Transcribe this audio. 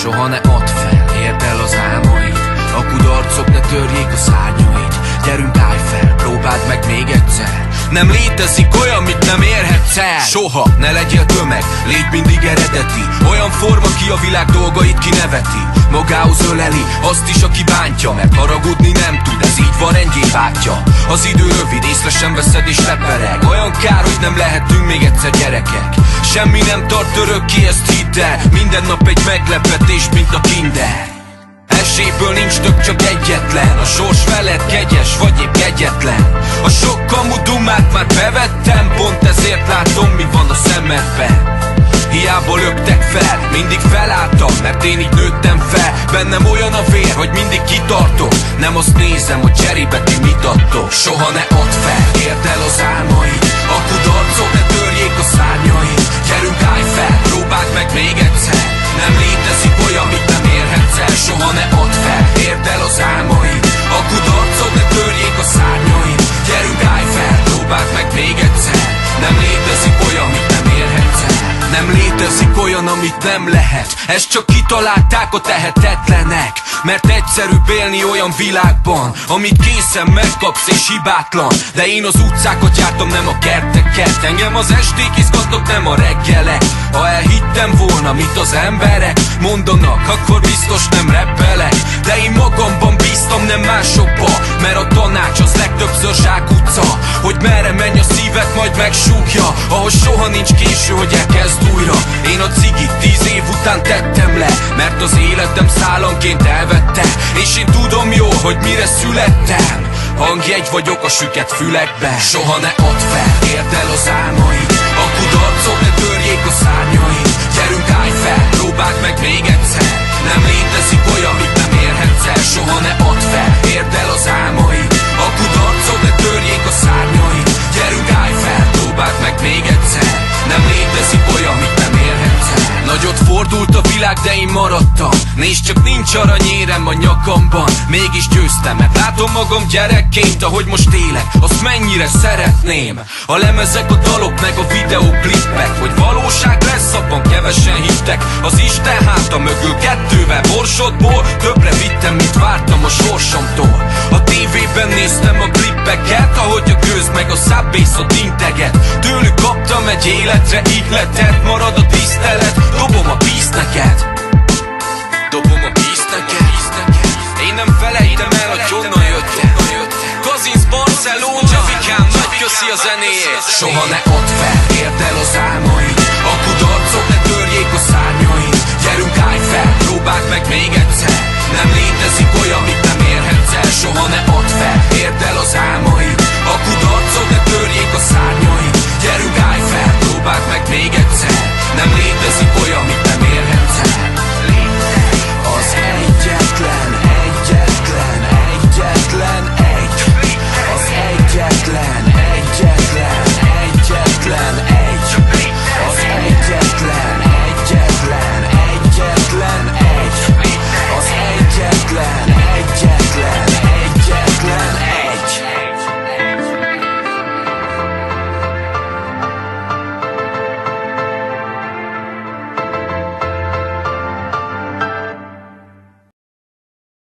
Soha ne add fel, érd el az álmaid. A kudarcok ne törjék a szárnyaid. Gyerünk, állj fel, próbáld meg még egyszer. Nem létezik olyan, mit nem érhetsz el. Soha ne legyél tömeg, légy mindig eredeti. Olyan forma, ki a világ dolgait kineveti. Magához öleli azt is, aki bántja, mert haragudni nem tud, ez így van rendjén bátyja. Az idő rövid, észre sem veszed és lepereg. Olyan kár, hogy nem lehetünk még egyszer gyerekek. Semmi nem tart örökké, ezt hidd el. Minden nap egy meglepetés, mint a Kinder. Esélyből nincs több, csak egyetlen. A sors veled kegyes, vagy épp kegyetlen. A sok kamu dumát már bevettem, pont ezért látom, mi van a szemedben. Hiába löktek fel, mindig felálltam, mert én így nőttem fel. Bennem olyan a vér, hogy mindig kitartok. Nem azt nézem, hogy cserébe ti mit adtok. Soha ne add fel, érd el az álmaid. A kudarcok ne törjék a szárnyaid. Gyerünk, állj fel, próbáld meg még egyszer. Nem létezik olyan, mit nem érhetsz el. Soha ne add fel, érd el az álmaid. A kudarcok ne törjék a szárnyaid. Gyerünk, állj fel, próbáld meg még egyszer. Nem létezik olyan, mit nem érhetsz el. Nem létezik olyan, amit nem lehet. Ezt csak kitalálták a tehetetlenek. Mert egyszerűbb élni olyan világban, amit készen megkapsz és hibátlan. De én az utcákat jártam, nem a kerteket. Engem az esték izgatnak, nem a reggelek. Ha elhittem volna, mit az emberek mondanak, akkor biztos nem reppelek. De én magamban bíztam, nem másokba, mert a tanács az legtöbbször zsákutca. Hogy merre menj a szívet, majd megsúgja. Ahol soha nincs késő, hogy elkezd újra. Én a cigit 10 év után tettem le, mert az életem szállanként elvette. És én tudom jó, hogy mire születtem. Hangjegy vagyok a süket fülekben. Soha ne add fel, érd el az álmaid. A kudarcok ne törjék a szárnyaid. Gyerünk, állj fel, próbáld meg még egyszer. Nem létezik olyan, mit nem érhetsz el. Soha ne add fel, érd el az álmaid. A kudarcok ne törjék a szárnyaid. Gyerünk, állj fel, próbáld meg még egyszer. Nem létezik olyan, mit nem érhetsz el. Nagyot fordult a világ, de én maradtam. Nézd csak, nincs aranyérem a nyakamban. Mégis győztem, mert látom magam gyerekként. Ahogy most élek, azt mennyire szeretném. A lemezek, a dalok, meg a videóklipek. Hogy valóság lesz, abban kevesen hittek. Az Isten háta mögül kettővel borsodból többre vittem, mint vártam a sorsomtól. A tévében néztem a klippeket, ahogy a gőz meg a szábbészot integet. Tőlük kaptam egy életre ihletet. Marad a tisztelet, dobom a peace neked. Dobom a peace neked. Én nem felejtem el, hogy honnan jöttem. Kazinsz, Barcelona, Javikám, nagy köszi a zenéért. Soha ne add fel, érd el az álmaid. A kudarcok ne törjék a